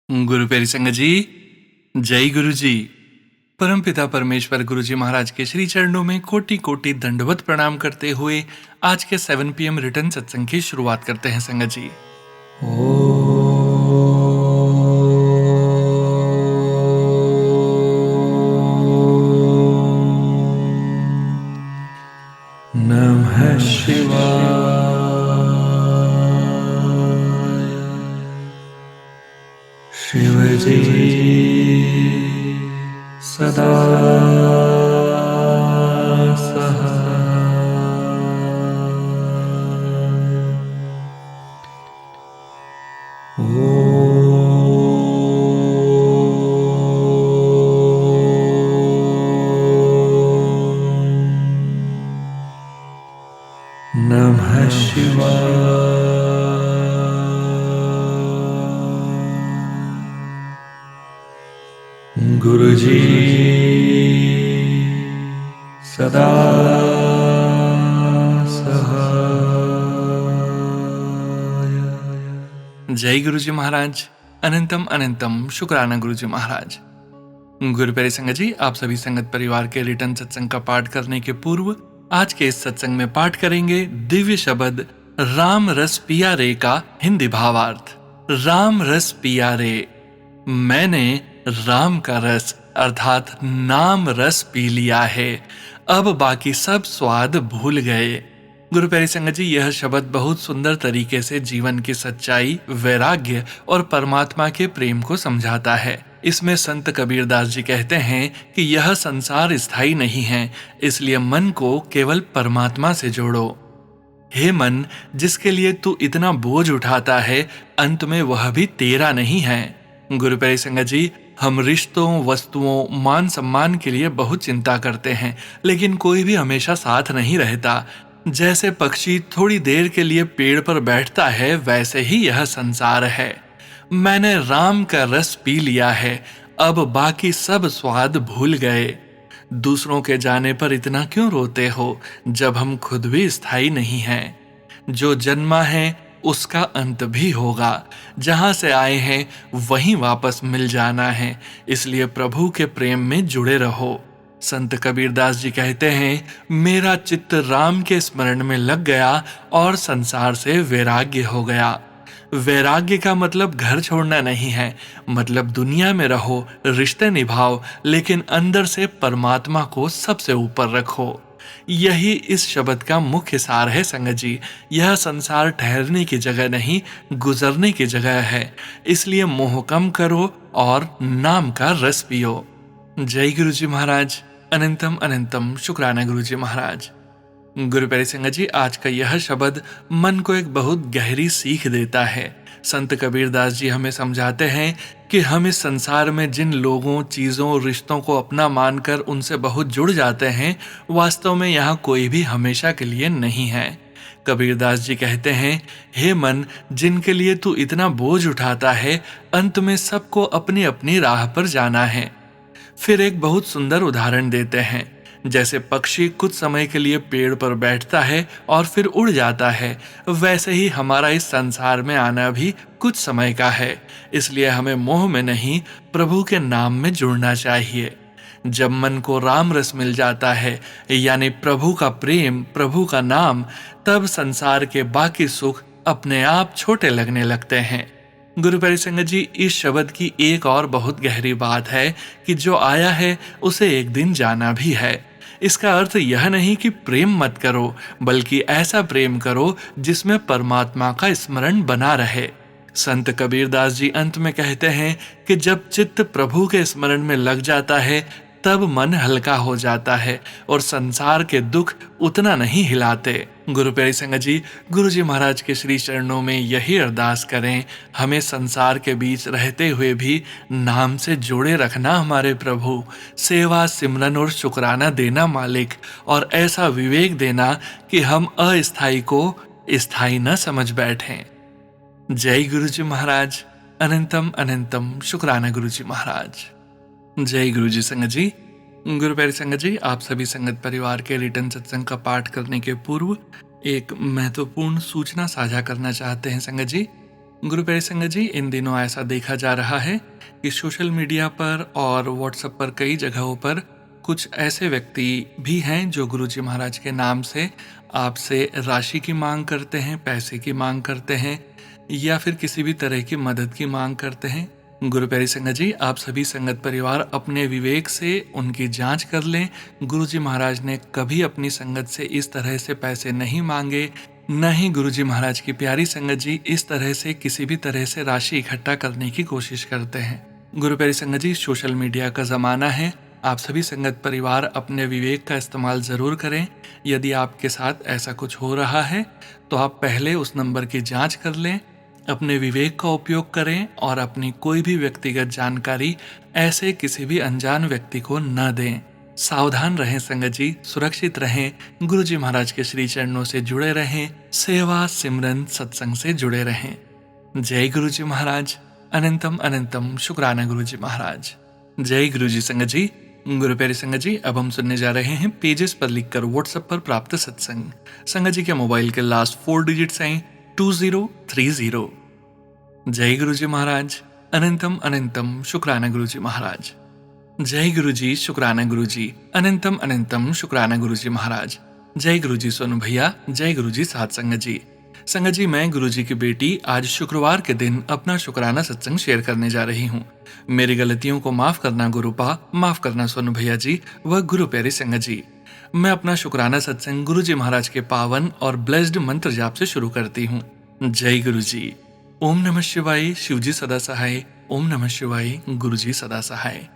गुरु प्यारी संगत जी, जय गुरु जी। परमपिता परमेश्वर गुरु जी महाराज के श्री चरणों में कोटि कोटि दंडवत प्रणाम करते हुए आज के 7 PM रिटर्न सत्संग की शुरुआत करते हैं संगत जी। नमः शिवाय। शिव जी सदा नमः शिवाय। गुरु जी सदा सहाय। जय गुरु जी महाराज। अनंतम अनंतम शुक्राना गुरु जी महाराज। गुरु प्यारे संगत जी, आप सभी संगत परिवार के रिटर्न सत्संग का पाठ करने के पूर्व आज के इस सत्संग में पाठ करेंगे दिव्य शब्द राम रस पिया रे का हिंदी भावार्थ। राम रस पिया रे, मैंने राम का रस अर्थात नाम रस पी लिया है, अब बाकी सब स्वाद भूल गए। गुरु प्यारी संगत जी, यह शब्द बहुत सुंदर तरीके से जीवन की सच्चाई, वैराग्य और परमात्मा के प्रेम को समझाता है। इसमें संत कबीरदास जी कहते हैं कि यह संसार स्थायी नहीं है, इसलिए मन को केवल परमात्मा से जोड़ो। हे मन, जिसके लिए तू इतना बोझ उठाता है, अंत में वह भी तेरा नहीं है। गुरु प्यारी संगत जी, हम रिश्तों, वस्तुओं, मान सम्मान के लिए बहुत चिंता करते हैं, लेकिन कोई भी हमेशा साथ नहीं रहता। जैसे पक्षी थोड़ी देर के लिए पेड़ पर बैठता है, वैसे ही यह संसार है। मैंने राम का रस पी लिया है, अब बाकी सब स्वाद भूल गए। दूसरों के जाने पर इतना क्यों रोते हो, जब हम खुद भी स्थायी नहीं हैं। जो जन्मा है उसका अंत भी होगा, जहां से आए हैं वहीं वापस मिल जाना है, इसलिए प्रभु के प्रेम में जुड़े रहो। संत कबीरदास जी कहते हैं, मेरा चित्त राम के स्मरण में लग गया और संसार से वैराग्य हो गया। वैराग्य का मतलब घर छोड़ना नहीं है, मतलब दुनिया में रहो, रिश्ते निभाओ, लेकिन अंदर से परमात्मा को सबसे ऊपर रखो। यही इस शब्द का मुख्य सार है संगत जी। यह संसार ठहरने की जगह नहीं, गुजरने की जगह है, इसलिए मोह कम करो और नाम का रस पियो। जय गुरु जी महाराज। अनंतम अनंतम शुक्राना गुरु जी महाराज। गुरु प्यारे संगत जी, आज का यह शब्द मन को एक बहुत गहरी सीख देता है। संत कबीरदास जी हमें समझाते हैं कि हम इस संसार में जिन लोगों, चीजों, रिश्तों को अपना मानकर उनसे बहुत जुड़ जाते हैं, वास्तव में यहाँ कोई भी हमेशा के लिए नहीं है। कबीरदास जी कहते हैं, हे मन, जिनके लिए तू इतना बोझ उठाता है, अंत में सबको अपनी अपनी राह पर जाना है। फिर एक बहुत सुंदर उदाहरण देते हैं। जैसे पक्षी कुछ समय के लिए पेड़ पर बैठता है और फिर उड़ जाता है, वैसे ही हमारा इस संसार में आना भी कुछ समय का है, इसलिए हमें मोह में नहीं, प्रभु के नाम में जुड़ना चाहिए। जब मन को राम रस मिल जाता है, यानी प्रभु का प्रेम, प्रभु का नाम, तब संसार के बाकी सुख अपने आप छोटे लगने लगते हैं। गुरु प्यारी संगत जी, इस शब्द की एक और बहुत गहरी बात है कि जो आया है उसे एक दिन जाना भी है। इसका अर्थ यह नहीं कि प्रेम मत करो, बल्कि ऐसा प्रेम करो जिसमें परमात्मा का स्मरण बना रहे। संत कबीरदास जी अंत में कहते हैं कि जब चित्त प्रभु के स्मरण में लग जाता है, तब मन हल्का हो जाता है और संसार के दुख उतना नहीं हिलाते। गुरु प्यारी संगत जी, गुरु जी महाराज के श्री चरणों में यही अरदास करें, हमें संसार के बीच रहते हुए भी नाम से जोड़े रखना हमारे प्रभु। सेवा, सिमरन और शुक्राना देना मालिक, और ऐसा विवेक देना कि हम अस्थायी को स्थायी न समझ बैठें। जय गुरु जी महाराज। अनंतम अनंतम शुक्राना गुरु जी महाराज। जय गुरु जी संगत जी। गुरु प्यारी संगत जी, आप सभी संगत परिवार के रिटर्न सत्संग का पाठ करने के पूर्व एक महत्वपूर्ण सूचना साझा करना चाहते हैं संगत जी। गुरु प्यारी संगत जी, इन दिनों ऐसा देखा जा रहा है कि सोशल मीडिया पर और व्हाट्सएप पर कई जगहों पर कुछ ऐसे व्यक्ति भी हैं जो गुरुजी महाराज के नाम से आपसे राशि की मांग करते हैं, पैसे की मांग करते हैं या फिर किसी भी तरह की मदद की मांग करते हैं। गुरु प्यारी संगत जी, आप सभी संगत परिवार अपने विवेक से उनकी जांच कर लें। गुरुजी महाराज ने कभी अपनी संगत से इस तरह से पैसे नहीं मांगे, न ही गुरुजी महाराज की प्यारी संगत जी इस तरह से किसी भी तरह से राशि इकट्ठा करने की कोशिश करते हैं। गुरु प्यारी संगत जी, सोशल मीडिया का जमाना है, आप सभी संगत परिवार अपने विवेक का इस्तेमाल जरूर करें। यदि आपके साथ ऐसा कुछ हो रहा है तो आप पहले उस नंबर की जांच कर लें, अपने विवेक का उपयोग करें और अपनी कोई भी व्यक्तिगत जानकारी ऐसे किसी भी अनजान व्यक्ति को न दें। सावधान रहें संगत जी, सुरक्षित रहें, गुरुजी महाराज के श्री चरणों से जुड़े रहें, सेवा सिमरन सत्संग से जुड़े रहें। जय गुरुजी महाराज। अनंतम अनंतम शुक्राना गुरुजी महाराज। जय गुरुजी संगत जी। गुरु प्यारी संगत जी, अब हम सुनने जा रहे हैं पेजेस पर लिखकर व्हाट्सएप पर प्राप्त सत्संग। संगत जी के मोबाइल के लास्ट 4 डिजिट्स हैं 2030। जय गुरुजी महाराज। अनंतम अनंतम शुक्राना गुरुजी महाराज। जय गुरुजी, शुक्राना गुरुजी। अनंतम अनंतम शुक्राना गुरुजी महाराज। जय गुरुजी सोनू भैया। जय गुरुजी साथ संगत जी। संगत जी, मैं गुरुजी की बेटी आज शुक्रवार के दिन अपना शुक्राना सत्संग शेयर करने जा रही हूँ। मेरी गलतियों को माफ करना गुरुपा, माफ करना सोनू भैया जी व गुरु प्यारी संगत जी। मैं अपना शुक्राना सत्संग गुरुजी महाराज के पावन और ब्लेस्ड मंत्र जाप से शुरू करती हूँ। जय गुरुजी। ओम नमः शिवाय, शिवजी सदा सहाय। ओम नमः शिवाय, गुरुजी सदा सहाय।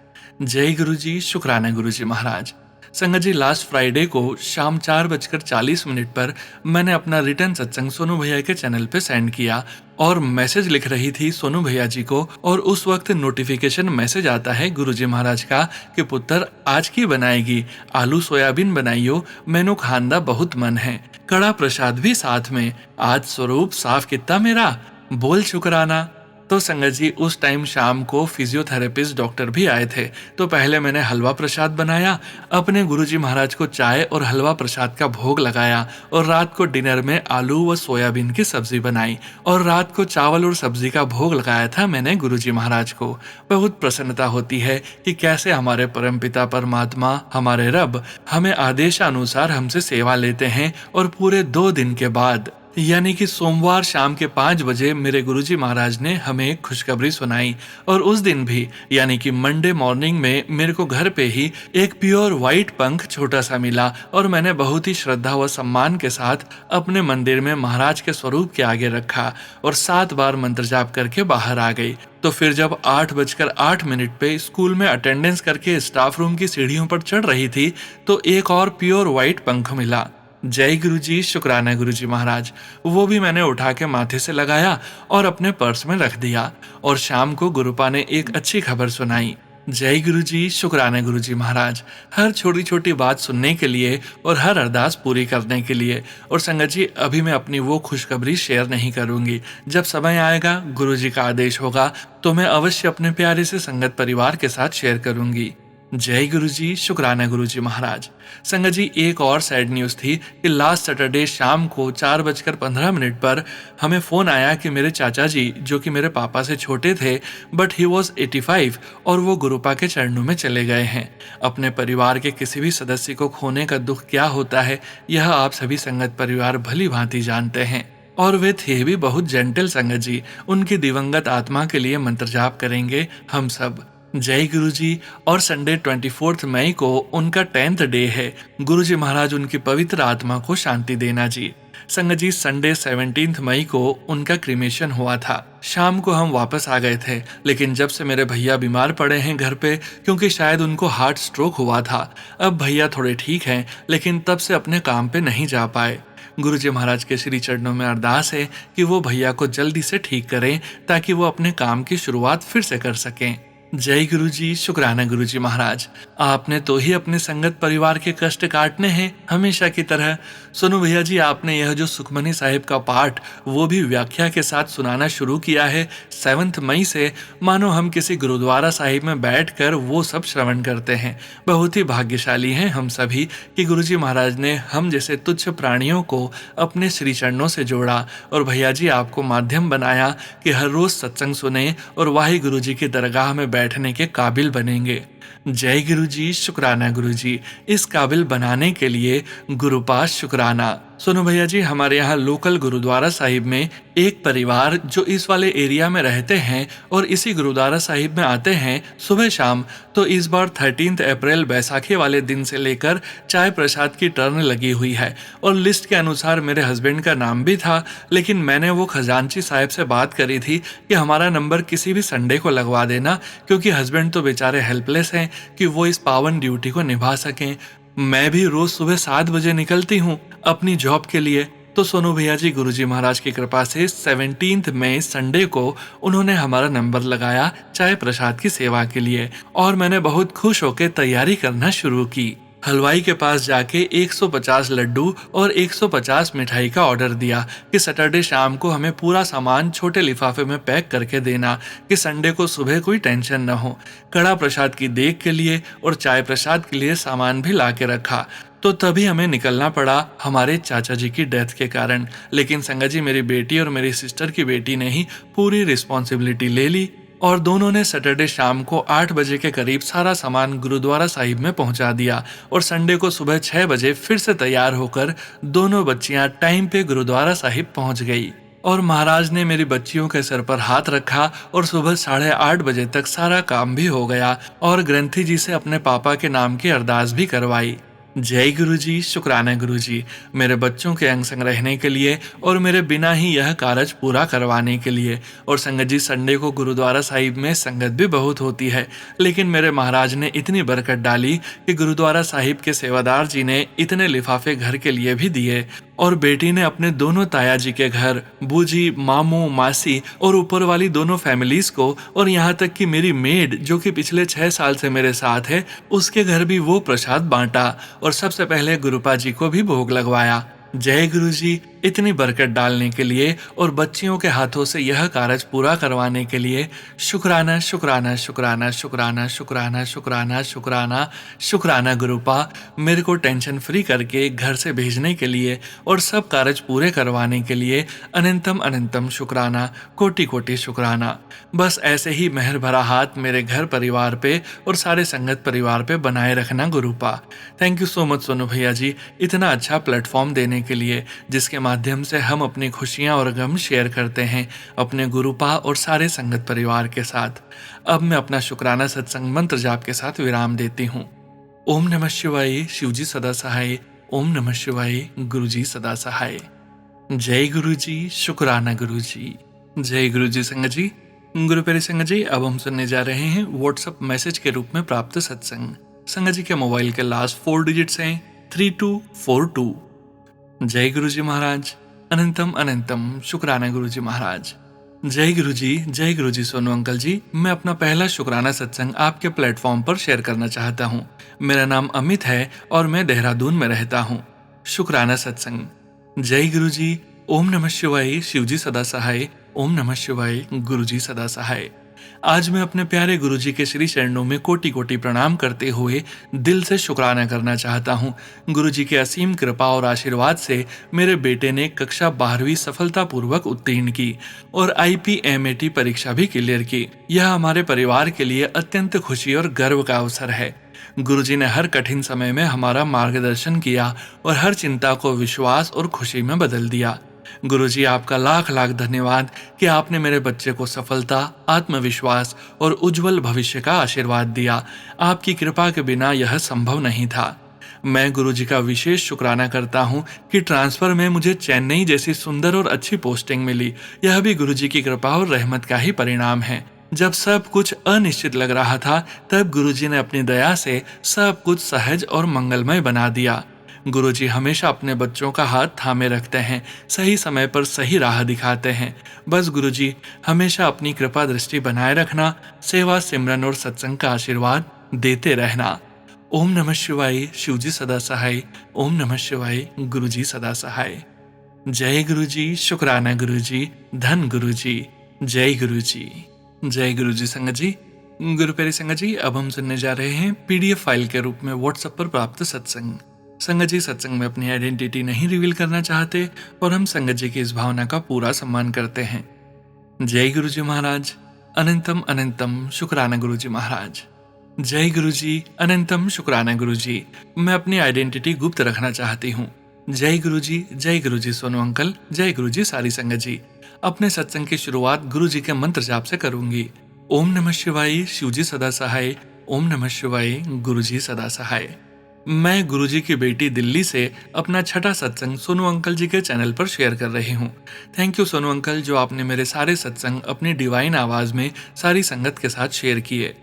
जय गुरुजी, शुक्राना गुरुजी महाराज। संगत जी, लास्ट फ्राइडे को शाम 4:40 पर मैंने अपना रिटर्न सत्संग सोनू भैया के चैनल पे सेंड किया और मैसेज लिख रही थी सोनू भैया जी को, और उस वक्त नोटिफिकेशन मैसेज आता है गुरुजी महाराज का कि पुत्र आज की बनाएगी, आलू सोयाबीन बनाइयो, मैनू खांदा बहुत मन है, कड़ा प्रसाद भी साथ में, आज स्वरूप साफ कितना मेरा, बोल शुक्राना। तो संगत जी, उस टाइम शाम को फिजियोथेरेपिस्ट डॉक्टर भी आए थे, तो पहले मैंने हलवा प्रसाद बनाया, अपने गुरुजी महाराज को चाय और हलवा प्रसाद का भोग लगाया, और रात को डिनर में आलू व सोयाबीन की सब्जी बनाई, और रात को चावल और सब्जी का भोग लगाया था मैंने गुरुजी महाराज को। बहुत प्रसन्नता होती है कि कैसे हमारे परमपिता परमात्मा, हमारे रब हमें आदेशानुसार हमसे सेवा लेते हैं, और पूरे 2 दिन के बाद यानी कि सोमवार शाम के 5 बजे मेरे गुरुजी महाराज ने हमें एक खुशखबरी सुनाई, और उस दिन भी यानी कि मंडे मॉर्निंग में मेरे को घर पे ही एक प्योर व्हाइट पंख छोटा सा मिला, और मैंने बहुत ही श्रद्धा व सम्मान के साथ अपने मंदिर में महाराज के स्वरूप के आगे रखा और 7 बार मंत्र जाप करके बाहर आ गई। तो फिर जब 8:08 पे स्कूल में अटेंडेंस करके स्टाफ रूम की सीढ़ियों पर चढ़ रही थी तो एक और प्योर व्हाइट पंख मिला। जय गुरुजी, शुक्राना गुरुजी महाराज। वो भी मैंने उठा के माथे से लगाया और अपने पर्स में रख दिया, और शाम को गुरुपा ने एक अच्छी खबर सुनाई। जय गुरुजी, शुक्राना गुरुजी महाराज। हर छोटी छोटी बात सुनने के लिए और हर अरदास पूरी करने के लिए। और संगत जी, अभी मैं अपनी वो खुशखबरी शेयर नहीं करूंगी, जब समय आएगा, गुरुजी का आदेश होगा तो मैं अवश्य अपने प्यारे से संगत परिवार के साथ शेयर करूंगी। जय गुरुजी, शुक्राना गुरुजी महाराज। संगत जी, एक और सैड न्यूज थी कि लास्ट सैटरडे शाम को 4:15 पर हमें फोन आया कि मेरे चाचा जी, जो कि मेरे पापा से छोटे थे बट ही वॉज 85, और वो गुरुपा के चरणों में चले गए हैं। अपने परिवार के किसी भी सदस्य को खोने का दुख क्या होता है, यह आप सभी संगत परिवार भली भांति जानते हैं। और वे थे भी बहुत जेंटल संगत जी। उनकी दिवंगत आत्मा के लिए मंत्र जाप करेंगे हम सब। जय गुरुजी। और संडे 24 मई को उनका 10th डे है। गुरुजी महाराज उनकी पवित्र आत्मा को शांति देना जी। संगत जी, संडे 17 मई को उनका क्रिमेशन हुआ था। शाम को हम वापस आ गए थे, लेकिन जब से मेरे भैया बीमार पड़े हैं घर पे, क्योंकि शायद उनको हार्ट स्ट्रोक हुआ था। अब भैया थोड़े ठीक हैं, लेकिन तब से अपने काम पे नहीं जा पाए। गुरुजी महाराज के श्री चरणों में अरदास है कि वो भैया को जल्दी से ठीक करें ताकि वो अपने काम की शुरुआत फिर से कर सकें। जय गुरु जी, शुक्राना गुरु जी महाराज। आपने तो ही अपने संगत परिवार के कष्ट काटने हैं हमेशा की तरह। सुनो भैया जी, आपने यह जो सुखमनी साहिब का पाठ वो भी व्याख्या के साथ सुनाना शुरू किया है 7 मई से, मानो हम किसी गुरुद्वारा साहिब में बैठकर वो सब श्रवण करते हैं। बहुत ही भाग्यशाली हैं हम सभी कि गुरु जी महाराज ने हम जैसे तुच्छ प्राणियों को अपने श्री चरणों से जोड़ा और भैया जी आपको माध्यम बनाया कि हर रोज सत्संग सुने और वाहि गुरु जी की दरगाह में बैठने के काबिल बनेंगे। जय गुरु जी, शुक्राना गुरु जी। इस काबिल बनाने के लिए गुरुपास शुक्राना। सुनो भैया जी, हमारे यहाँ लोकल गुरुद्वारा साहिब में एक परिवार जो इस वाले एरिया में रहते हैं और इसी गुरुद्वारा साहिब में आते हैं सुबह शाम, तो इस बार 13 अप्रैल बैसाखी वाले दिन से लेकर चाय प्रसाद की टर्न लगी हुई है और लिस्ट के अनुसार मेरे हस्बैंड का नाम भी था, लेकिन मैंने वो खजांची साहब से बात करी थी कि हमारा नंबर किसी भी संडे को लगवा देना, क्योंकि हस्बैंड तो बेचारे हेल्पलेस हैं कि वो इस पावन ड्यूटी को निभा सकें। मैं भी रोज सुबह 7 बजे निकलती हूँ अपनी जॉब के लिए। तो सोनू भैया जी, गुरुजी महाराज की कृपा से 17 मई संडे को उन्होंने हमारा नंबर लगाया चाय प्रसाद की सेवा के लिए और मैंने बहुत खुश होकर तैयारी करना शुरू की। हलवाई के पास जाके 150 लड्डू और 150 मिठाई का ऑर्डर दिया कि सैटरडे शाम को हमें पूरा सामान छोटे लिफाफे में पैक करके देना कि संडे को सुबह कोई टेंशन न हो। कड़ा प्रसाद की देग के लिए और चाय प्रसाद के लिए सामान भी ला के रखा। तो तभी हमें निकलना पड़ा हमारे चाचा जी की डेथ के कारण, लेकिन संगत जी मेरी बेटी और मेरी सिस्टर की बेटी ने ही पूरी रिस्पॉन्सिबिलिटी ले ली और दोनों ने सैटरडे शाम को 8 बजे के करीब सारा सामान गुरुद्वारा साहिब में पहुंचा दिया और संडे को सुबह 6 बजे फिर से तैयार होकर दोनों बच्चियां टाइम पे गुरुद्वारा साहिब पहुंच गई और महाराज ने मेरी बच्चियों के सर पर हाथ रखा और सुबह 8:30 बजे तक सारा काम भी हो गया और ग्रंथी जी से अपने पापा के नाम की अरदास भी करवाई। जय गुरु जी, शुक्राना गुरु जी, मेरे बच्चों के अंग संग रहने के लिए और मेरे बिना ही यह कार्य पूरा करवाने के लिए। और संगत जी, संडे को गुरुद्वारा साहिब में संगत भी बहुत होती है, लेकिन मेरे महाराज ने इतनी बरकत डाली कि गुरुद्वारा साहिब के सेवादार जी ने इतने लिफाफे घर के लिए भी दिए और बेटी ने अपने दोनों ताया जी के घर, बूजी, मामू, मासी और ऊपर वाली दोनों फैमिलीज को और यहाँ तक कि मेरी मेड जो कि पिछले 6 साल से मेरे साथ है, उसके घर भी वो प्रसाद बांटा और सबसे पहले गुरुपा जी को भी भोग लगवाया। जय गुरु जी, इतनी बरकत डालने के लिए और बच्चियों के हाथों से यह कार्य पूरा करवाने के लिए शुक्राना शुक्राना शुक्राना शुक्राना शुक्राना शुक्राना शुक्राना शुक्राना गुरुपा, मेरे को टेंशन फ्री करके घर से भेजने के लिए और सब कार्य पूरे करवाने के लिए अनंतम अनंतम शुक्राना, कोटि कोटि शुक्राना। बस ऐसे ही मेहर भरा हाथ मेरे घर परिवार पे और सारे संगत परिवार पे बनाए रखना गुरुपा। Thank you so much Sonu भैया जी, इतना अच्छा प्लेटफॉर्म देने के लिए जिसके माध्यम से हम अपनी खुशियां और गम शेयर करते हैं अपने गुरुपा और सारे संगत परिवार के साथ। अब मैं अपना शुक्राना सत्संग मंत्र जाप के साथ विराम देती हूँ। ओम नमः शिवाय, शिवजी सदा सहाय। ओम नमः शिवाय, गुरुजी सदा सहाय। जय गुरु जी, शुक्राना गुरु जी। जय गुरु जी। संगत जी, गुरु प्यारे संगत जी, अब हम सुनने जा रहे हैं व्हाट्सएप मैसेज के रूप में प्राप्त सत्संग। संगत जी के मोबाइल के लास्ट 4 डिजिट्स हैं 3242। जय गुरु जी महाराज, अनंतम अनंतम शुक्राना गुरु जी महाराज। जय गुरु जी, जय गुरु जी। सोनू अंकल जी, मैं अपना पहला शुक्राना सत्संग आपके प्लेटफॉर्म पर शेयर करना चाहता हूँ। मेरा नाम अमित है और मैं देहरादून में रहता हूँ। शुक्राना सत्संग। जय गुरु जी। ओम नमः शिवाय, शिवजी सदा सहाय। ओम नमः शिवाय, गुरुजी सदा सहाय। आज मैं अपने प्यारे गुरुजी के श्री चरणों में कोटि कोटि प्रणाम करते हुए दिल से शुक्राना करना चाहता हूँ। गुरुजी के असीम कृपा और आशीर्वाद से मेरे बेटे ने कक्षा 12वीं सफलतापूर्वक उत्तीर्ण की और IPMAT परीक्षा भी क्लियर की। यह हमारे परिवार के लिए अत्यंत खुशी और गर्व का अवसर है। गुरुजी ने हर कठिन समय में हमारा मार्गदर्शन किया और हर चिंता को विश्वास और खुशी में बदल दिया। गुरुजी, आपका लाख लाख धन्यवाद कि आपने मेरे बच्चे को सफलता, आत्मविश्वास और उज्जवल भविष्य का आशीर्वाद दिया। आपकी कृपा के बिना यह संभव नहीं था। मैं गुरुजी का विशेष शुक्राना करता हूँ कि ट्रांसफर में मुझे चेन्नई जैसी सुंदर और अच्छी पोस्टिंग मिली। यह भी गुरुजी की कृपा और रहमत का ही परिणाम है। जब सब कुछ अनिश्चित लग रहा था, तब गुरुजी ने अपनी दया से सब कुछ सहज और मंगलमय बना दिया। गुरुजी हमेशा अपने बच्चों का हाथ थामे रखते हैं, सही समय पर सही राह दिखाते हैं। बस गुरुजी हमेशा अपनी कृपा दृष्टि बनाए रखना, सेवा सिमरन और सत्संग का आशीर्वाद देते रहना। ओम नमः शिवाय, शिवजी सदा सहाय। ओम नमः शिवाय, गुरुजी सदा सहाय। जय गुरुजी, शुक्राना गुरुजी, धन गुरुजी, जय गुरुजी। जय गुरुजी संगत जी। गुरु प्यारी संगत जी, अब हम सुनने जा रहे हैं पीडीएफ फाइल के रूप में व्हाट्सएप पर प्राप्त सत्संग। संगत जी सत्संग में अपनी आइडेंटिटी नहीं रिवील करना चाहते और हम संगत जी की इस भावना का पूरा सम्मान करते हैं। जय गुरुजी महाराज, अनंतम अनंतम शुक्राना गुरुजी महाराज। जय गुरुजी, अनंतम शुक्राना गुरुजी। मैं अपनी आइडेंटिटी गुप्त रखना चाहती हूँ। जय गुरुजी सोनू अंकल, जय गुरुजी सारी संगत जी। अपने सत्संग की शुरुआत गुरुजी के मंत्र जाप से करूंगी। ओम नमः शिवाय, शिवजी सदा सहाय। ओम नमः शिवाय, गुरुजी सदा सहाय। मैं गुरुजी की बेटी दिल्ली से अपना छठा सत्संग सोनू अंकल जी के चैनल पर शेयर कर रही हूँ। थैंक यू सोनू अंकल, जो आपने मेरे सारे सत्संग अपनी डिवाइन आवाज में सारी संगत के साथ शेयर किए।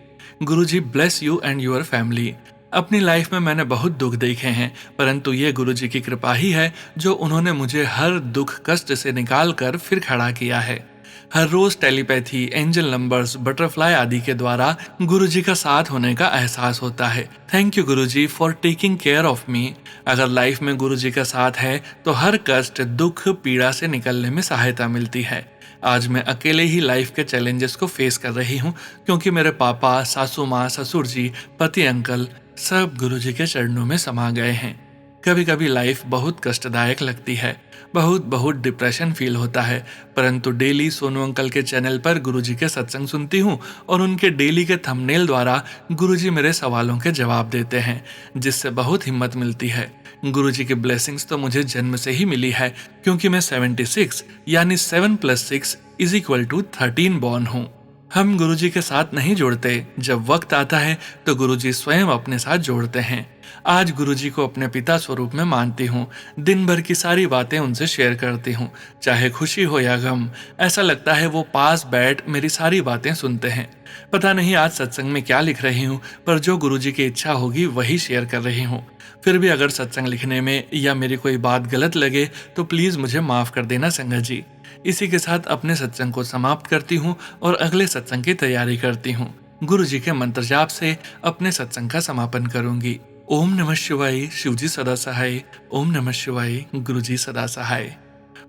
Guruji bless you and your family. अपनी लाइफ में मैंने बहुत दुख देखे हैं, परंतु ये गुरुजी की कृपा ही है जो उन्होंने मुझे हर दुख कष्ट से निकाल कर फिर खड़ा किया है। हर रोज टेलीपैथी, एंजल नंबर्स, बटरफ्लाई आदि के द्वारा गुरुजी का साथ होने का एहसास होता है। Thank you Guruji for taking care of me. अगर लाइफ में गुरुजी का साथ है तो हर कष्ट, दुख, पीड़ा से निकलने में सहायता मिलती है। आज मैं अकेले ही लाइफ के चैलेंजेस को फेस कर रही हूँ, क्योंकि मेरे पापा, सासू माँ, ससुर जी, पति अंकल सब गुरुजी के चरणों में समा गए हैं। कभी कभी लाइफ बहुत कष्टदायक लगती है, बहुत डिप्रेशन फील होता है, परंतु डेली सोनू अंकल के चैनल पर गुरुजी के सत्संग सुनती हूँ और उनके डेली के थंबनेल द्वारा गुरुजी मेरे सवालों के जवाब देते हैं, जिससे बहुत हिम्मत मिलती है। गुरुजी की ब्लेसिंग्स तो मुझे जन्म से ही मिली है, क्योंकि मैं 76 यानी 7 + 6 = 13 बॉर्न हूँ। हम गुरुजी के साथ नहीं जोड़ते, जब वक्त आता है तो गुरुजी स्वयं अपने साथ जोड़ते हैं। आज गुरुजी को अपने पिता स्वरूप में मानती हूँ। दिन भर की सारी बातें उनसे शेयर करती हूँ, चाहे खुशी हो या गम। ऐसा लगता है वो पास बैठ मेरी सारी बातें सुनते हैं। पता नहीं आज सत्संग में क्या लिख रही हूँ, पर जो गुरुजी की इच्छा होगी वही शेयर कर रही हूँ। फिर भी अगर सत्संग लिखने में या मेरी कोई बात गलत लगे तो प्लीज मुझे माफ कर देना संगत जी। इसी के साथ अपने सत्संग को समाप्त करती हूँ और अगले सत्संग की तैयारी करती हूँ। गुरुजी के मंत्र जाप से अपने सत्संग का समापन करूंगी। ओम नमः शिवाय, शिवजी सदा सहाय। ओम नमः शिवाय, गुरुजी सदा सहाय।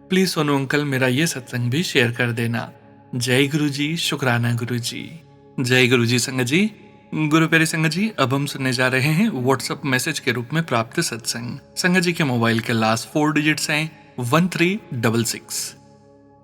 प्लीज सोनू अंकल मेरा ये सत्संग भी शेयर कर देना। जय गुरुजी, शुक्राना गुरुजी। जय गुरुजी संगत जी। गुरु प्यारे संगत जी, अब हम सुनने जा रहे हैं व्हाट्सएप मैसेज के रूप में प्राप्त सत्संग। संगत जी के मोबाइल के लास्ट 4 डिजिट्स हैं 1366।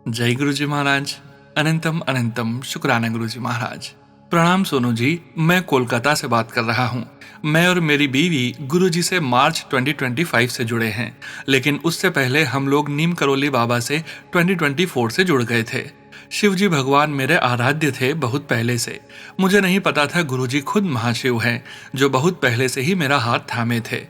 जय गुरुजी महाराज, अनंतम अनंतम शुक्राना गुरुजी महाराज। प्रणाम सोनू जी, मैं कोलकाता से बात कर रहा हूँ। मैं और मेरी बीवी गुरुजी से मार्च 2025 से जुड़े हैं, लेकिन उससे पहले हम लोग नीम करोली बाबा से 2024 से जुड़ गए थे। शिवजी भगवान मेरे आराध्य थे बहुत पहले से। मुझे नहीं पता था गुरुजी खुद महाशिव हैं, जो बहुत पहले से ही मेरा हाथ थामे थे।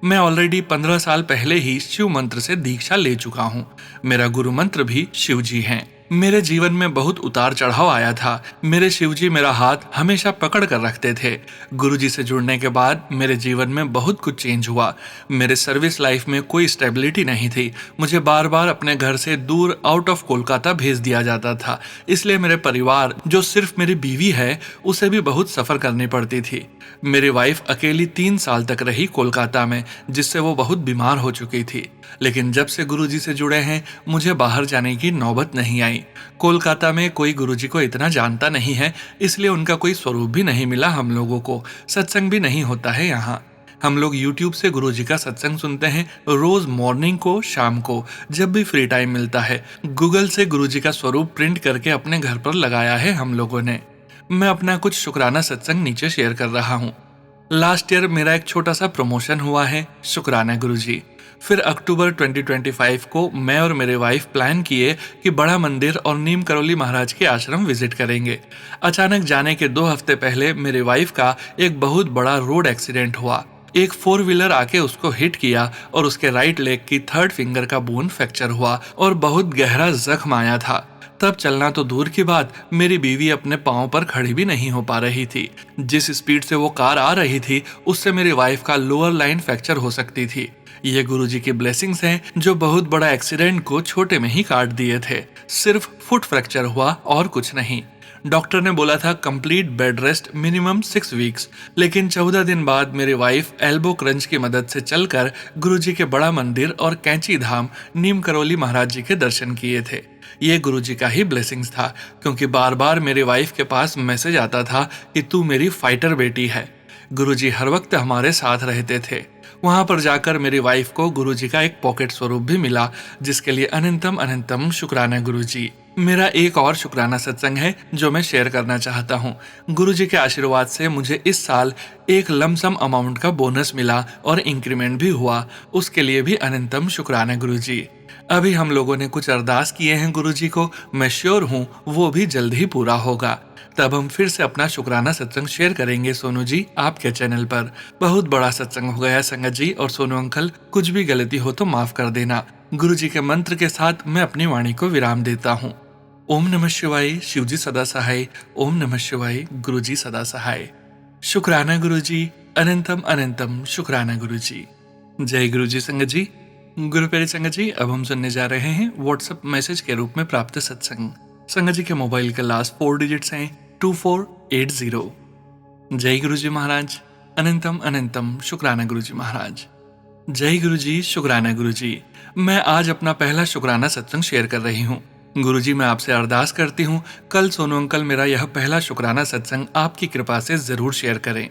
मैं ऑलरेडी 15 साल पहले ही शिव मंत्र से दीक्षा ले चुका हूँ। मेरा गुरु मंत्र भी शिव जी हैं। मेरे जीवन में बहुत उतार चढ़ाव आया था। मेरे शिवजी मेरा हाथ हमेशा पकड़ कर रखते थे। गुरुजी से जुड़ने के बाद मेरे जीवन में बहुत कुछ चेंज हुआ। मेरे सर्विस लाइफ में कोई स्टेबिलिटी नहीं थी। मुझे बार बार अपने घर से दूर आउट ऑफ कोलकाता भेज दिया जाता था। इसलिए मेरे परिवार, जो सिर्फ मेरी बीवी है, उसे भी बहुत सफर करनी पड़ती थी। मेरी वाइफ अकेली 3 साल तक रही कोलकाता में, जिससे वो बहुत बीमार हो चुकी थी। लेकिन जब से गुरुजी से जुड़े हैं, मुझे बाहर जाने की नौबत नहीं आई। कोलकाता में कोई गुरुजी को इतना जानता नहीं है, इसलिए उनका कोई स्वरूप भी नहीं मिला हम लोगों को। सत्संग भी नहीं होता है यहाँ। हम लोग YouTube से गुरुजी का सत्संग सुनते हैं, रोज मॉर्निंग को, शाम को, जब भी फ्री टाइम मिलता है। गूगल से गुरुजी का स्वरूप प्रिंट करके अपने घर पर लगाया है हम लोगों ने। मैं अपना कुछ शुक्राना सत्संग नीचे शेयर कर रहा हूँ। लास्ट ईयर मेरा एक छोटा सा प्रमोशन हुआ है, शुक्राना गुरुजी। फिर अक्टूबर 2025 को मैं और मेरे वाइफ प्लान किए कि बड़ा मंदिर और नीम करोली महाराज के आश्रम विजिट करेंगे। अचानक जाने के 2 हफ्ते पहले मेरी वाइफ का एक बहुत बड़ा रोड एक्सीडेंट हुआ। एक 4 व्हीलर आके उसको हिट किया और उसके राइट लेग की 3rd फिंगर का बोन फ्रैक्चर हुआ और बहुत गहरा जख्म आया था। तब चलना तो दूर की बात, मेरी बीवी अपने पांव पर खड़ी भी नहीं हो पा रही थी। जिस स्पीड से वो कार आ रही थी, उससे मेरी वाइफ का लोअर लाइन फ्रैक्चर हो सकती थी। ये गुरुजी की ब्लेसिंग्स हैं जो बहुत बड़ा एक्सीडेंट को छोटे में ही काट दिए थे। सिर्फ फुट फ्रैक्चर हुआ और कुछ नहीं। डॉक्टर ने बोला था complete bed rest minimum 6 weeks, लेकिन 14 दिन बाद मेरी वाइफ एल्बो क्रंच की मदद से चलकर गुरुजी के बड़ा मंदिर और कैंची धाम नीम करौली महाराज जी के दर्शन किए थे। ये गुरुजी का ही ब्लेसिंग्स था, क्योंकि बार बार मेरी वाइफ के पास मैसेज आता था कि तू मेरी फाइटर बेटी है। गुरुजी हर वक्त हमारे साथ रहते थे। वहां पर जाकर मेरी वाइफ को गुरुजी का एक पॉकेट स्वरूप भी मिला, जिसके लिए अनंतम अनंतम शुक्राना गुरुजी। मेरा एक और शुक्राना सत्संग है जो मैं शेयर करना चाहता हूँ। गुरुजी के आशीर्वाद से मुझे इस साल एक लमसम अमाउंट का बोनस मिला और इंक्रीमेंट भी हुआ, उसके लिए भी अनंतम शुक्राना गुरुजी। अभी हम लोगों ने कुछ अरदास किए हैं गुरुजी को, मैं श्योर हूँ वो भी जल्द ही पूरा होगा। तब हम फिर से अपना शुक्राना सत्संग शेयर करेंगे सोनू जी आपके चैनल पर। बहुत बड़ा सत्संग हो गया संगत जी और सोनू अंकल, कुछ भी गलती हो तो माफ कर देना। गुरुजी के मंत्र के साथ मैं अपनी वाणी को विराम देता हूँ। ओम नमः शिवाय, शिवजी सदा सहाय। ओम नमः शिवाय, गुरुजी सदा सहाय। शुक्राना गुरुजी, अनंतम अनंतम शुक्राना गुरुजी। जय गुरुजी संगत जी। गुरु प्यारे संगत जी, अब हम सुनने जा रहे हैं व्हाट्सएप मैसेज के रूप में प्राप्त सत्संग। संगत जी के मोबाइल के लास्ट 4 डिजिट्स हैं 2480। जय गुरुजी महाराज, अनंतम अनंतम शुक्राना गुरुजी महाराज। जय गुरुजी, शुक्राना गुरुजी। मैं आज अपना पहला शुक्राना सत्संग शेयर कर रही हूँ। गुरुजी, मैं आपसे अरदास करती हूँ कल सोनू अंकल मेरा यह पहला शुक्राना सत्संग आपकी कृपा से जरूर शेयर करें।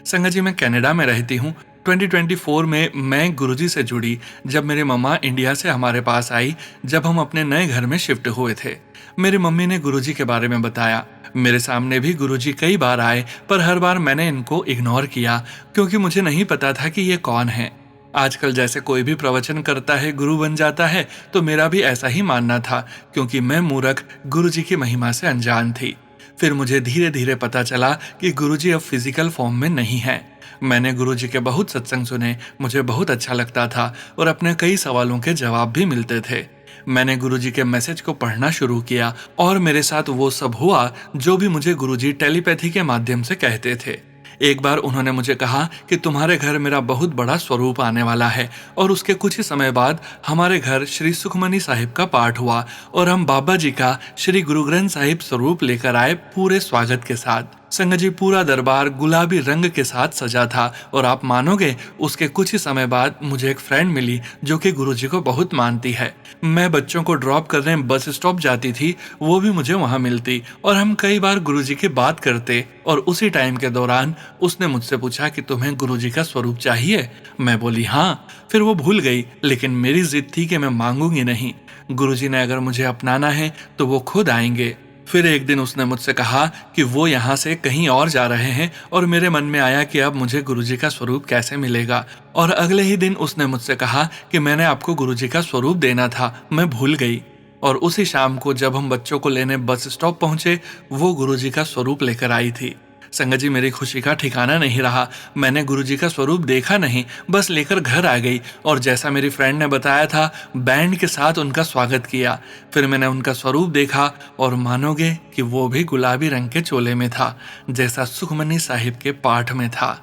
संगत जी, मैं कनाडा में रहती हूँ। 2024 में मैं गुरुजी से जुड़ी जब मेरी मम्मा इंडिया से हमारे पास आई, जब हम अपने नए घर में शिफ्ट हुए थे। मेरी मम्मी ने गुरुजी के बारे में बताया। मेरे सामने भी गुरुजी कई बार आए, पर हर बार मैंने इनको इग्नोर किया क्योंकि मुझे नहीं पता था कि ये कौन है। आजकल जैसे कोई भी प्रवचन करता है गुरु बन जाता है, तो मेरा भी ऐसा ही मानना था, क्योंकि मैं मूर्ख गुरुजी की महिमा से अनजान थी। फिर मुझे धीरे धीरे पता चला कि गुरुजी अब फिजिकल फॉर्म में नहीं है। मैंने गुरुजी के बहुत सत्संग सुने, मुझे बहुत अच्छा लगता था और अपने कई सवालों के जवाब भी मिलते थे। मैंने गुरुजी के मैसेज को पढ़ना शुरू किया और मेरे साथ वो सब हुआ जो भी मुझे गुरुजी टेलीपैथी के माध्यम से कहते थे। एक बार उन्होंने मुझे कहा कि तुम्हारे घर मेरा बहुत बड़ा स्वरूप आने वाला है, और उसके कुछ ही समय बाद हमारे घर श्री सुखमनी साहिब का पाठ हुआ और हम बाबा जी का श्री गुरु ग्रंथ साहिब स्वरूप लेकर आए पूरे स्वागत के साथ। संगत जी, पूरा दरबार गुलाबी रंग के साथ सजा था और आप मानोगे उसके कुछ ही समय बाद मुझे एक फ्रेंड मिली जो कि गुरुजी को बहुत मानती है। मैं बच्चों को ड्रॉप करने बस स्टॉप जाती थी, वो भी मुझे वहां मिलती और हम कई बार गुरुजी की बात करते। और उसी टाइम के दौरान उसने मुझसे पूछा कि तुम्हें गुरुजी का स्वरूप चाहिए? मैं बोली हाँ। फिर वो भूल गई, लेकिन मेरी जिद थी कि मैं मांगूंगी नहीं। गुरुजी ने अगर मुझे अपनाना है तो वो खुद आएंगे। फिर एक दिन उसने मुझसे कहा कि वो यहाँ से कहीं और जा रहे हैं और मेरे मन में आया कि अब मुझे गुरुजी का स्वरूप कैसे मिलेगा। और अगले ही दिन उसने मुझसे कहा कि मैंने आपको गुरुजी का स्वरूप देना था, मैं भूल गई। और उसी शाम को जब हम बच्चों को लेने बस स्टॉप पहुंचे, वो गुरुजी का स्वरूप लेकर आई थी। संगत जी, मेरी खुशी का ठिकाना नहीं रहा। मैंने गुरुजी का स्वरूप देखा नहीं, बस लेकर घर आ गई और जैसा मेरी फ्रेंड ने बताया था बैंड के साथ उनका स्वागत किया। फिर मैंने उनका स्वरूप देखा और मानोगे कि वो भी गुलाबी रंग के चोले में था, जैसा सुखमनी साहिब के पाठ में था।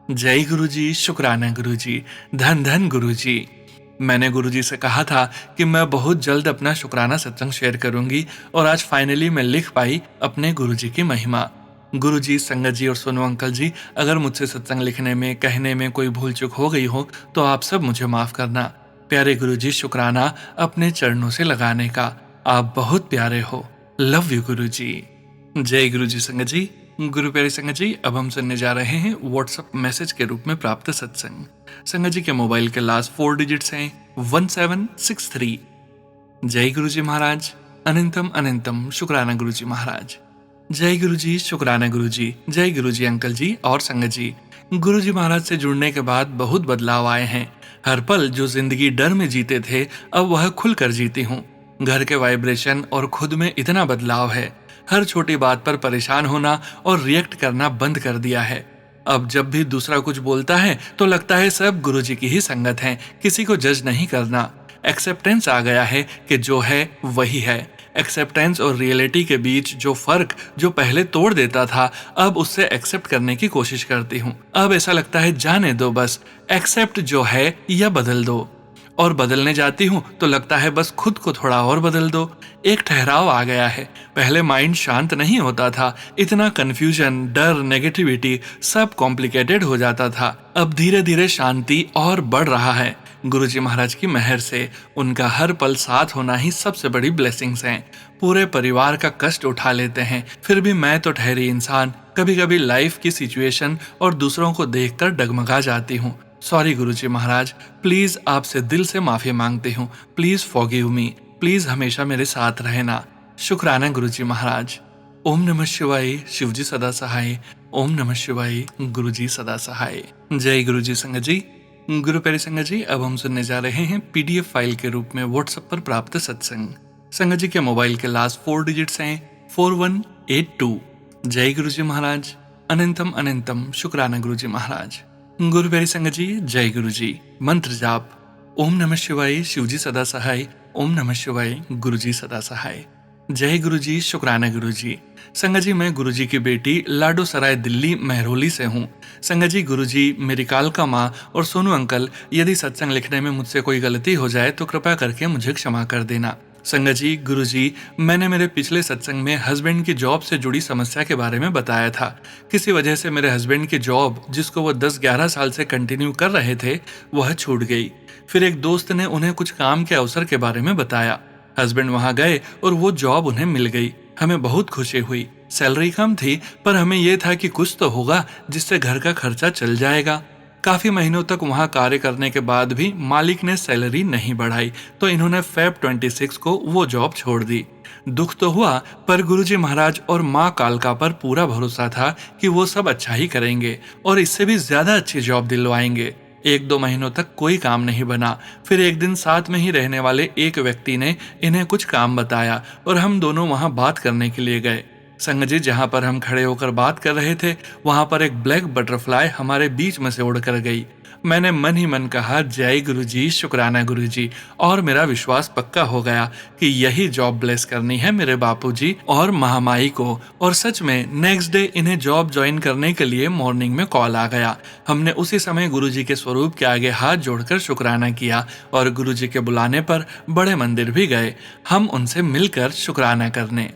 जय गुरुजी, शुक्राना गुरुजी, धन धन गुरुजी। मैंने गुरुजी से कहा था कि मैं बहुत जल्द अपना शुक्राना सत्संग शेयर करूंगी और आज फाइनली मैं लिख पाई अपने गुरुजी की महिमा। गुरुजी, संगत जी और सोनू अंकल जी, अगर मुझसे सत्संग लिखने में कहने में कोई भूल चूक हो गई हो तो आप सब मुझे माफ करना। प्यारे गुरुजी, शुक्राना अपने चरणों से लगाने का। आप बहुत प्यारे हो। लव यू गुरुजी। जय गुरुजी संगत जी। गुरु प्यारे संगत जी, अब हम सुनने जा रहे हैं व्हाट्सएप मैसेज के रूप में प्राप्त सत्संग। संगत जी के मोबाइल के लास्ट 4 डिजिट्स हैं 1763। जय गुरुजी महाराज, अनंतम अनंतम शुक्राना गुरुजी महाराज। जय गुरुजी, शुक्राना गुरुजी। जय गुरुजी अंकल जी और संगत जी। गुरुजी महाराज से जुड़ने के बाद बहुत बदलाव आए हैं। हर पल जो जिंदगी डर में जीते थे, अब वह खुलकर जीती हूँ। घर के वाइब्रेशन और खुद में इतना बदलाव है। हर छोटी बात पर परेशान होना और रिएक्ट करना बंद कर दिया है। अब जब भी दूसरा कुछ बोलता है तो लगता है सब गुरुजी की ही संगत है, किसी को जज नहीं करना। एक्सेप्टेंस आ गया है कि जो है वही है। एक्सेप्टेंस और रियलिटी के बीच जो फर्क जो पहले तोड़ देता था, अब उससे एक्सेप्ट करने की कोशिश करती हूँ। अब ऐसा लगता है जाने दो, बस एक्सेप्ट जो है या बदल दो। और बदलने जाती हूँ तो लगता है बस खुद को थोड़ा और बदल दो। एक ठहराव आ गया है। पहले माइंड शांत नहीं होता था, इतना कंफ्यूजन, डर, नेगेटिविटी सब कॉम्प्लिकेटेड हो जाता था। अब धीरे धीरे शांति और बढ़ रहा है। गुरुजी महाराज की मेहर से उनका हर पल साथ होना ही सबसे बड़ी ब्लेसिंग्स हैं। पूरे परिवार का कष्ट उठा लेते हैं, फिर भी मैं तो ठहरी इंसान कभी कभी लाइफ की सिचुएशन और दूसरों को देखकर डगमगा जाती हूँ। सॉरी गुरुजी महाराज, प्लीज आपसे दिल से माफी मांगती हूँ। प्लीज फॉरगिव मी, प्लीज हमेशा मेरे साथ रहना। शुक्राना गुरुजी महाराज। ओम नमः शिवाय, शिवजी सदा सहाय। ओम नमः शिवाय, गुरुजी सदा सहाय। जय गुरुजी संगत जी। गुरु प्यारे संगत जी, अब हम सुनने जा रहे हैं पीडीएफ फाइल के रूप में व्हाट्सएप पर प्राप्त सत्संग। संगत जी के मोबाइल के लास्ट 4 डिजिट्स हैं 4182। जय गुरुजी महाराज। अनंतम अनंतम शुक्राना गुरुजी महाराज। गुरु प्यारी संगत जी, जय गुरु जी। मंत्र जाप। ओम नमः शिवाय, शिवजी सदा सहाय। ओम नमः शिवाय, गुरुजी सदा सहाय। जय गुरु जी, शुक्राना गुरु जी। संगत जी, मैं गुरु जी की बेटी लाडो सराय दिल्ली महरोली से हूँ। संगत जी, गुरु जी, मेरी कालका माँ और सोनू अंकल, यदि सत्संग लिखने में मुझसे कोई गलती हो जाए तो कृपया करके मुझे क्षमा कर देना। संगत जी, गुरु जी, मैंने मेरे पिछले सत्संग में हस्बैंड की जॉब से जुड़ी समस्या के बारे में बताया था। किसी वजह से मेरे हस्बैंड की जॉब, जिसको वो 10-11 साल से कंटिन्यू कर रहे थे, वह छूट गई। फिर एक दोस्त ने उन्हें कुछ काम के अवसर के बारे में बताया। हस्बैंड वहां गए और वो जॉब उन्हें मिल गई। हमें बहुत खुशी हुई। सैलरी कम थी, पर हमें यह था कि कुछ तो होगा जिससे घर का खर्चा चल जाएगा। काफी महीनों तक वहां कार्य करने के बाद भी मालिक ने सैलरी नहीं बढ़ाई, तो इन्होंने फेब 26 को वो जॉब छोड़ दी। दुख तो हुआ, पर गुरुजी महाराज और माँ कालका पर पूरा भरोसा था कि वो सब अच्छा ही करेंगे और इससे भी ज्यादा अच्छी जॉब दिलवाएंगे। 1-2 महीनों तक कोई काम नहीं बना। फिर एक दिन साथ में ही रहने वाले एक व्यक्ति ने इन्हें कुछ काम बताया और हम दोनों वहां बात करने के लिए गए। संगत जी, जहां पर हम खड़े होकर बात कर रहे थे, वहां पर एक ब्लैक बटरफ्लाई हमारे बीच में से उड़कर गई। मैंने मन ही मन कहा, जय गुरुजी, शुक्राना गुरुजी, और मेरा विश्वास पक्का हो गया कि यही जॉब ब्लेस करनी है मेरे बापूजी और महामाई को। और सच में नेक्स्ट डे इन्हें जॉब ज्वाइन करने के लिए मॉर्निंग में कॉल आ गया। हमने उसी समय गुरुजी के स्वरूप के आगे हाथ जोड़कर शुक्राना किया और गुरुजी के बुलाने पर बड़े मंदिर भी गए, हम उनसे मिलकर शुक्राना करने।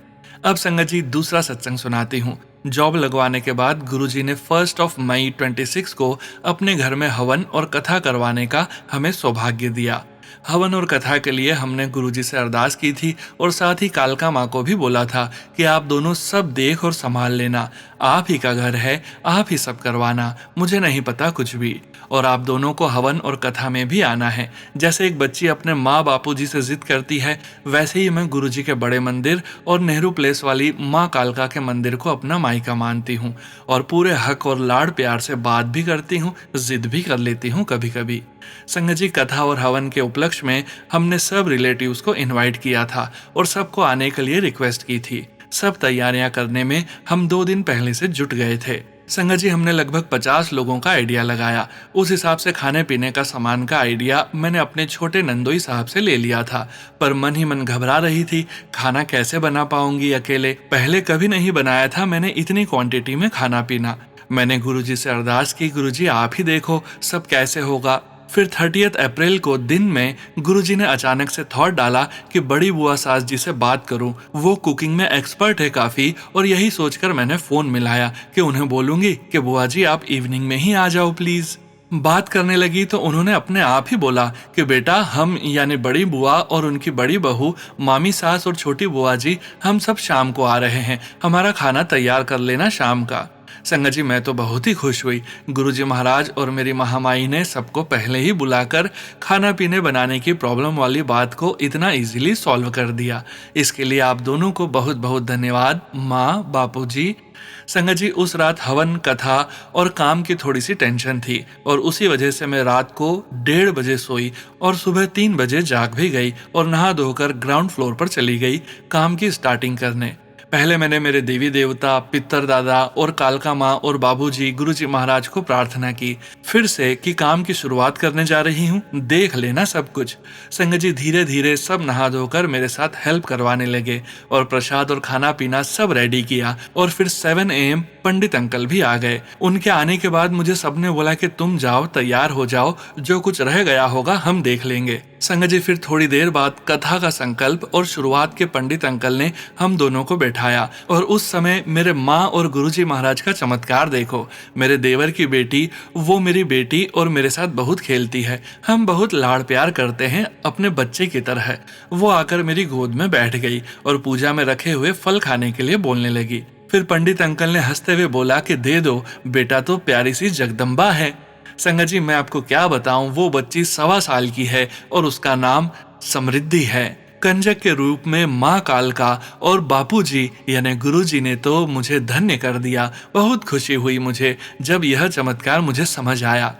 अब संगत जी, दूसरा सत्संग सुनाती हूँ। जॉब लगवाने के बाद गुरुजी ने 1 मई 26 को अपने घर में हवन और कथा करवाने का हमें सौभाग्य दिया। हवन और कथा के लिए हमने गुरुजी से अरदास की थी और साथ ही कालका माँ को भी बोला था कि आप दोनों सब देख और संभाल लेना, आप ही का घर है, आप ही सब करवाना, मुझे नहीं पता कुछ भी। और आप दोनों को हवन और कथा में भी आना है। जैसे एक बच्ची अपने माँ बापूजी से जिद करती है, वैसे ही मैं गुरुजी के बड़े मंदिर और नेहरू प्लेस वाली माँ कालका के मंदिर को अपना मायका मानती हूँ और पूरे हक और लाड़ प्यार से बात भी करती हूँ, जिद भी कर लेती हूँ कभी कभी। संगत जी, कथा और हवन के उपलक्ष्य में हमने सब रिलेटिव्स को इनवाइट किया था और सबको आने के लिए रिक्वेस्ट की थी। सब तैयारियां करने में हम 2 दिन पहले से जुट गए थे। संगत जी, हमने लगभग 50 लोगों का आइडिया लगाया। उस हिसाब से खाने पीने का सामान का आइडिया मैंने अपने छोटे नंदोई साहब से ले लिया था, पर मन ही मन घबरा रही थी, खाना कैसे बना पाऊंगी अकेले। पहले कभी नहीं बनाया था मैंने इतनी क्वांटिटी में खाना पीना। मैंने गुरुजी से अरदास की, गुरुजी आप ही देखो सब कैसे होगा। फिर 30 अप्रैल को दिन में गुरुजी ने अचानक से थॉट डाला कि बड़ी बुआ सास जी से बात करूं, वो कुकिंग में एक्सपर्ट है काफी, और यही सोचकर मैंने फोन मिलाया कि उन्हें बोलूंगी कि बुआ जी आप इवनिंग में ही आ जाओ प्लीज। बात करने लगी तो उन्होंने अपने आप ही बोला कि बेटा हम यानी बड़ी बुआ और उनकी बड़ी बहू, मामी सास और छोटी बुआ जी, हम सब शाम को आ रहे हैं, हमारा खाना तैयार कर लेना शाम का। संगत जी, मैं तो बहुत ही खुश हुई। गुरुजी महाराज और मेरी महामाई ने सबको पहले ही बुलाकर खाना पीने बनाने की प्रॉब्लम वाली बात को इतना इजीली सॉल्व कर दिया। इसके लिए आप दोनों को बहुत बहुत धन्यवाद माँ, बापूजी। संगत जी, उस रात हवन, कथा और काम की थोड़ी सी टेंशन थी और उसी वजह से मैं रात को 1:30 बजे सोई और सुबह 3 बजे जाग भी गई और नहा धोकर ग्राउंड फ्लोर पर चली गई काम की स्टार्टिंग करने। पहले मैंने मेरे देवी देवता, पितर दादा और कालका माँ और बाबूजी, गुरुजी महाराज को प्रार्थना की फिर से कि काम की शुरुआत करने जा रही हूँ, देख लेना सब कुछ। संगत जी धीरे धीरे सब नहा धोकर मेरे साथ हेल्प करवाने लगे और प्रसाद और खाना पीना सब रेडी किया। और फिर 7 AM पंडित अंकल भी आ गए। उनके आने के बाद मुझे सबने बोला कि तुम जाओ, तैयार हो जाओ, जो कुछ रह गया होगा हम देख लेंगे। संगत जी फिर थोड़ी देर बाद कथा का संकल्प और शुरुआत के पंडित अंकल ने हम दोनों को बैठाया और उस समय मेरे माँ और गुरुजी महाराज का चमत्कार देखो। मेरे देवर की बेटी, वो मेरी बेटी और मेरे साथ बहुत खेलती है, हम बहुत लाड़ प्यार करते हैं अपने बच्चे की तरह। वो आकर मेरी गोद में बैठ गई और पूजा में रखे हुए फल खाने के लिए बोलने लगी। फिर पंडित अंकल ने हंसते हुए बोला कि दे दो, बेटा तो प्यारी सी जगदम्बा है। संगत जी मैं आपको क्या बताऊं, वो बच्ची 1.25 साल की है और उसका नाम समृद्धि है। कंजक के रूप में माँ कालका और बापूजी यानी गुरुजी ने तो मुझे धन्य कर दिया। बहुत खुशी हुई मुझे जब यह चमत्कार मुझे समझ आया।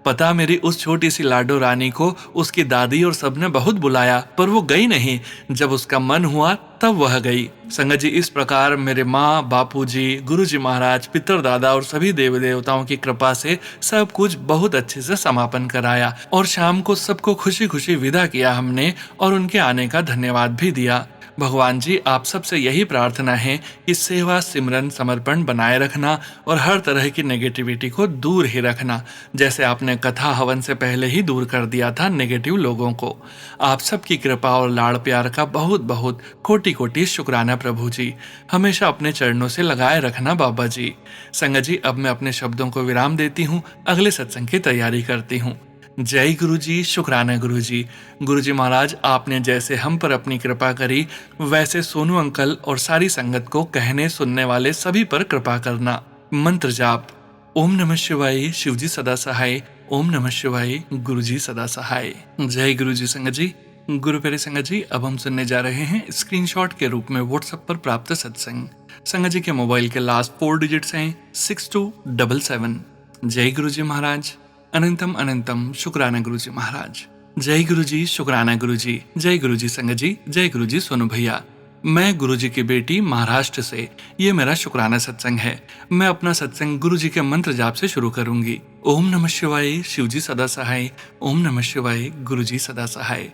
पता मेरी उस छोटी सी लाडो रानी को उसकी दादी और सबने बहुत बुलाया, पर वो गई नहीं। जब उसका मन हुआ तब वह गई। संगत जी इस प्रकार मेरे माँ, बापूजी, गुरुजी महाराज, पितर दादा और सभी देवी देवताओं की कृपा से सब कुछ बहुत अच्छे से समापन कराया और शाम को सबको खुशी खुशी विदा किया हमने और उनके आने का धन्यवाद भी दिया। भगवान जी आप सबसे यही प्रार्थना है कि सेवा, सिमरन, समर्पण बनाए रखना और हर तरह की नेगेटिविटी को दूर ही रखना, जैसे आपने कथा हवन से पहले ही दूर कर दिया था नेगेटिव लोगों को। आप सबकी कृपा और लाड़ प्यार का बहुत बहुत कोटि कोटि शुक्राना प्रभु जी। हमेशा अपने चरणों से लगाए रखना बाबा जी। संगत जी अब मैं अपने शब्दों को विराम देती हूँ, अगले सत्संग की तैयारी करती हूँ। जय गुरु जी, शुक्राना गुरु जी। गुरु जी महाराज आपने जैसे हम पर अपनी कृपा करी, वैसे सोनू अंकल और सारी संगत को कहने सुनने वाले सभी पर कृपा करना। मंत्र जाप: ओम नमः शिवाय, शिवजी सदा सहाय। ओम नमः शिवाय, गुरु जी सदा सहाय। जय गुरु जी। संगत जी, गुरु प्यारे संगत जी, अब हम सुनने जा रहे हैं स्क्रीनशॉट के रूप में व्हाट्सएप पर प्राप्त सत्संग। संगत जी के मोबाइल के लास्ट 4 डिजिट्स हैं 6277। जय गुरु जी महाराज। अनंतम अनंतम शुक्राना गुरु जी महाराज। जय गुरु जी, शुक्राना गुरु जी। जय गुरु जी संगत जी। जय गुरु जी सोनू भैया। मैं गुरु जी की बेटी महाराष्ट्र से, ये मेरा शुक्राना सत्संग है। मैं अपना सत्संग गुरु जी के मंत्र जाप से शुरू करूंगी। ओम नमः शिवाय, शिवजी सदा सहाय। ओम नमः शिवाय, गुरु जी सदा सहाय।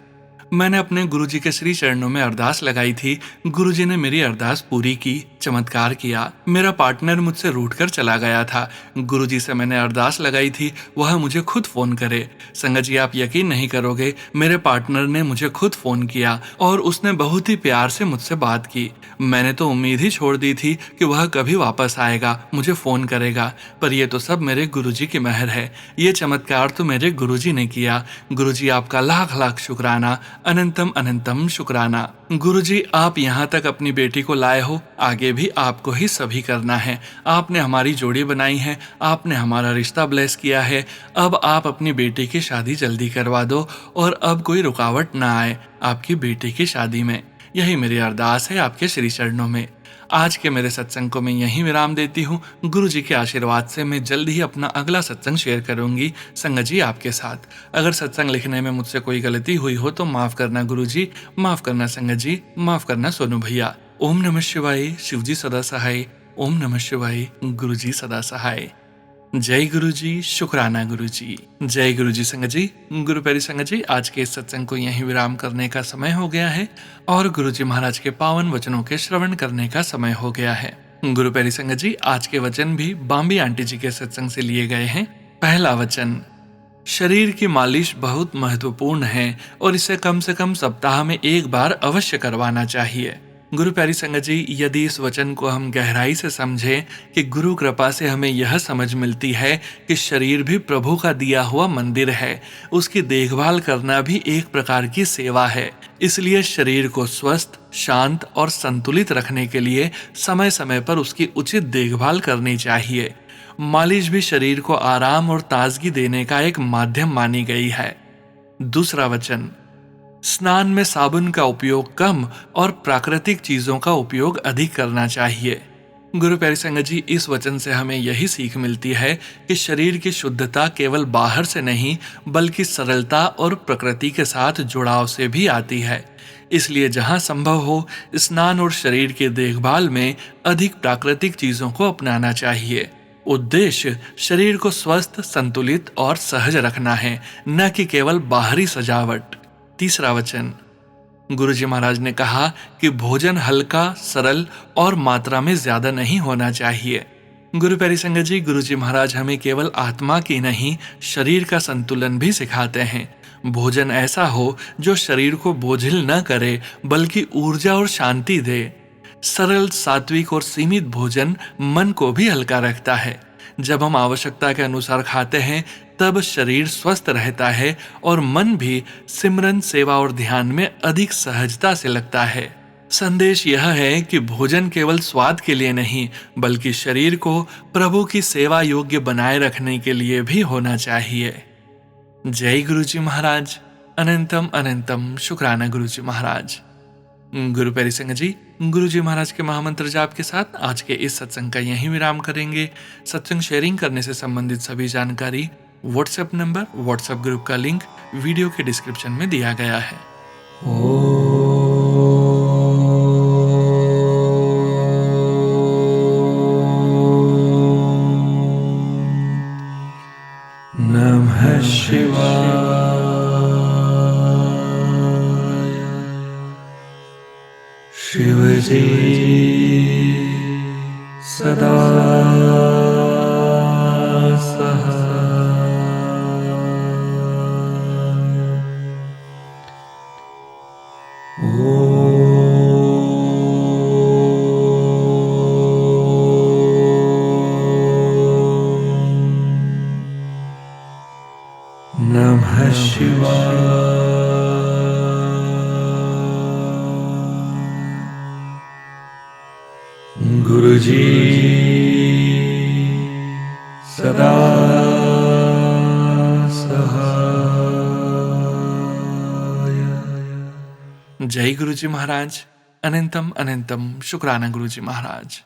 मैंने अपने गुरुजी के श्री चरणों में अरदास लगाई थी। गुरुजी ने मेरी अरदास पूरी की, चमत्कार किया। मेरा पार्टनर मुझसे रूठकर चला गया था। गुरुजी से मैंने अरदास लगाई थी, वह मुझे खुद फोन करे। संगत जी आप यकीन नहीं करोगे, मेरे पार्टनर ने मुझे खुद फोन किया और उसने बहुत ही प्यार से मुझसे बात की। मैंने तो उम्मीद ही छोड़ दी थी कि वह कभी वापस आएगा, मुझे फोन करेगा, पर यह तो सब मेरे गुरुजी की मेहर है। ये चमत्कार तो मेरे गुरुजी ने किया। गुरुजी आपका लाख लाख शुक्राना, अनंतम अनंतम शुक्राना। गुरुजी आप यहाँ तक अपनी बेटी को लाए हो, आगे भी आपको ही सभी करना है। आपने हमारी जोड़ी बनाई है, आपने हमारा रिश्ता ब्लेस किया है। अब आप अपनी बेटी की शादी जल्दी करवा दो और अब कोई रुकावट ना आए आपकी बेटी की शादी में। यही मेरी अरदास है आपके श्री चरणों में। आज के मेरे सत्संग को मैं यहीं विराम देती हूँ। गुरु जी के आशीर्वाद से मैं जल्द ही अपना अगला सत्संग शेयर करूंगी संगत जी आपके साथ। अगर सत्संग लिखने में मुझसे कोई गलती हुई हो तो माफ करना गुरु जी, माफ करना संगत जी, माफ करना सोनू भैया। ओम नमः शिवाय, शिवजी सदा सहाय। ओम नमः शिवाय, गुरु जी सदा सहाय। जय गुरु जी, शुक्राना गुरु जी। जय गुरु जी। संगत जी, गुरु प्यारी संगत जी, आज के इस सत्संग को यहीं विराम करने का समय हो गया है और गुरु जी महाराज के पावन वचनों के श्रवण करने का समय हो गया है। गुरु प्यारी संगत जी, आज के वचन भी बाम्बी आंटी जी के सत्संग से लिए गए हैं। पहला वचन: शरीर की मालिश बहुत महत्वपूर्ण है और इसे कम से कम सप्ताह में एक बार अवश्य करवाना चाहिए। गुरु प्यारी संगत जी, यदि इस वचन को हम गहराई से समझें कि गुरु कृपा से हमें यह समझ मिलती है कि शरीर भी प्रभु का दिया हुआ मंदिर है, उसकी देखभाल करना भी एक प्रकार की सेवा है। इसलिए शरीर को स्वस्थ, शांत और संतुलित रखने के लिए समय समय पर उसकी उचित देखभाल करनी चाहिए। मालिश भी शरीर को आराम और ताजगी देने का एक माध्यम मानी गई है। दूसरा वचन: स्नान में साबुन का उपयोग कम और प्राकृतिक चीजों का उपयोग अधिक करना चाहिए। गुरु प्यारी संगत जी, इस वचन से हमें यही सीख मिलती है कि शरीर की शुद्धता केवल बाहर से नहीं बल्कि सरलता और प्रकृति के साथ जुड़ाव से भी आती है। इसलिए जहां संभव हो स्नान और शरीर की देखभाल में अधिक प्राकृतिक चीजों को अपनाना चाहिए। उद्देश्य शरीर को स्वस्थ, संतुलित और सहज रखना है, न कि केवल बाहरी सजावट। तीसरा वचन, गुरुजी महाराज ने कहा कि भोजन हल्का, सरल और मात्रा में ज्यादा नहीं होना चाहिए। गुरु प्यारी संगत जी, गुरुजी महाराज हमें केवल आत्मा की नहीं, शरीर का संतुलन भी सिखाते हैं। भोजन ऐसा हो जो शरीर को बोझिल न करे, बल्कि ऊर्जा और शांति दे। सरल, सात्विक और सीमित भोजन मन को भी हल्का रखता है। जब हम आवश्यकता के अनुसार खाते हैं तब शरीर स्वस्थ रहता है और मन भी सिमरन, सेवा और ध्यान में अधिक सहजता से लगता है। संदेश यह है कि भोजन केवल स्वाद के लिए नहीं, बल्कि शरीर को प्रभु की सेवा योग्य बनाए रखने के लिए भी होना चाहिए। जय गुरुजी महाराज। अनंतम अनंतम शुक्राना गुरुजी महाराज। गुरु प्यारी संगत जी, गुरुजी महाराज के महामंत्र जाप के साथ आज के इस सत्संग का यहीं विराम करेंगे। सत्संग शेयरिंग करने से संबंधित सभी जानकारी, व्हाट्सएप नंबर, व्हाट्सएप ग्रुप का लिंक वीडियो के डिस्क्रिप्शन में दिया गया है। नमः शिवाय। शिवजी सदा नमः शिवाय। गुरुजी सदा सहाय। जय गुरुजी महाराज। अनंतम अनंतम शुक्राना गुरुजी महाराज।